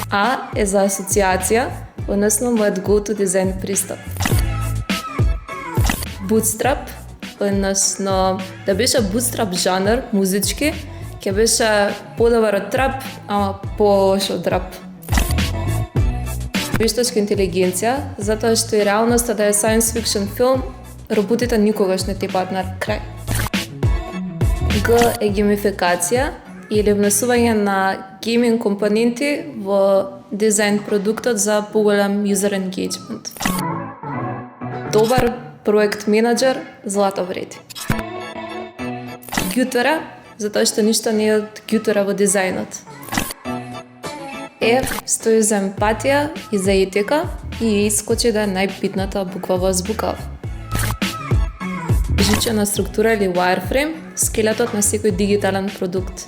А е за асоцијација, односно мојот go-to дизајн пристап. Bootstrap, односно да беше bootstrap жанр музички, ќе беше подобар од трап, ама полош од рап. Вештачка интелигенција, затоа што и реалноста да е science fiction филм, роботите никогаш не тепаат на крај. Г е геймификација или внесување на гейминг компоненти во дизајн продуктот за поголем user engagement. Добар проект менеджер злато вреди. Гјутера, затоа што ништо не е од гјутера во дизајнот. Е стои за емпатија и за етика и искочи да е најбитната буква во азбука. Жичена структура или wireframe, скелетот на секој дигитален продукт.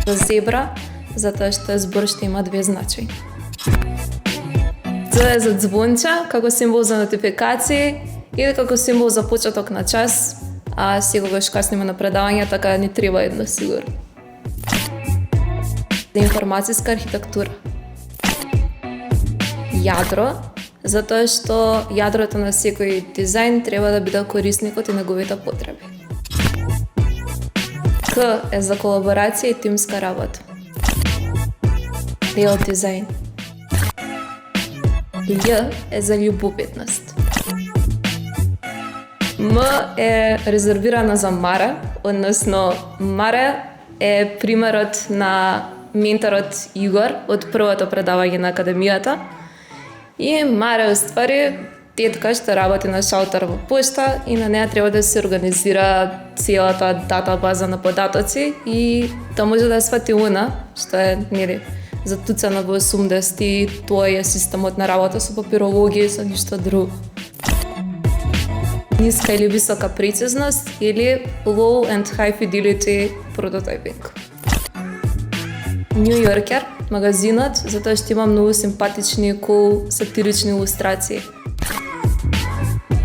За зебра, затоа што е збор што има две значаи. Ц е за звонча, како символ за нотификации или како символ за почеток на час, а секогаш касниме на предавање, така ни треба едно сигурно. За информацијска архитектура. Јадро, затоа што јадрото на секој дизајн треба да биде корисникот и неговите потреби. К е за колаборација и тимска работа. Реал дизајн. Л е за љубопитност. М е резервирана за Мара, односно Мара е примерот на менторот Игор од првото предавање на Академијата. И Мара уствари тетка што работи на шалтер во пошта и на неа треба да се организира целата датабаза на податоци и да може да свати она што е затуцана во 80-ти, тоа е системот на работа со папирологија и со ништо друго. Ниска или висока прецизност или low and high fidelity prototyping. New Yorker, магазинот, затоа што има многу симпатични и cool сатирични илустрации.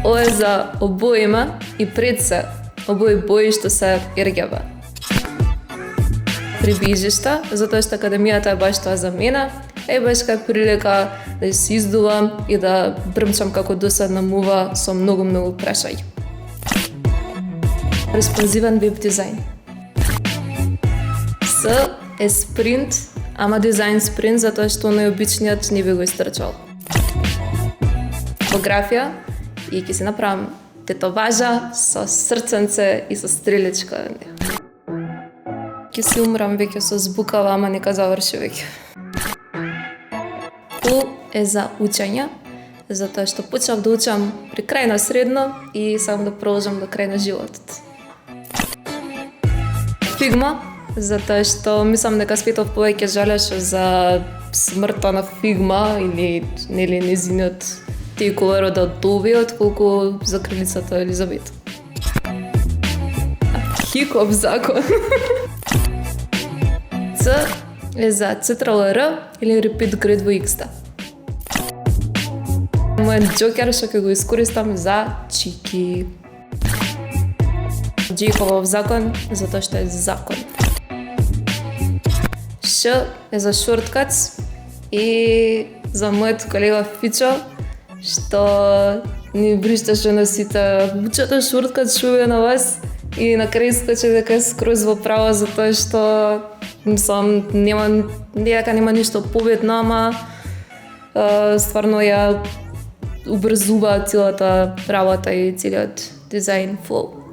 О е за обоима и пред се обои бои што се RGB. Прибежишта, затоа што Академијата е баш тоа за мене, е баш кај прилика да се издувам и да брмчам како досадна мува со многу прашања. Респонзивен веб дизајн. С е спринт, ама дизајн спринт, затоа што најобичниот не би го истрчал. Фотографија и ќе се направам тетоважа со срценце и со стреличка. Ќе си умрам веќе со збукава, ама нека заврши веќе. У е за учење, затоа што почнав да учам при крај на средно и сам да продолжам до крај на животот. Фигма, затоа што мислам дека светот повеќе жалеше за смртта на Фигма или незиниот тейковер од Adobe, отколку за кралицата Елизабета. Хиков закон. Ц е за Ctrl-R или Repeat Grid во X-та. Мојот джокер што ќе го искористам за чики. Джейкобов закон, затоа што е закон. Ш е за shortcuts и за мојот колега Фичо, што ни бришташе на сите учете shortcut шо е на вас и на крај скочи дека е скроз во право затоа што нема ништо победно, ама стварно ја убрзува целата работа и целиот дизајн флоу.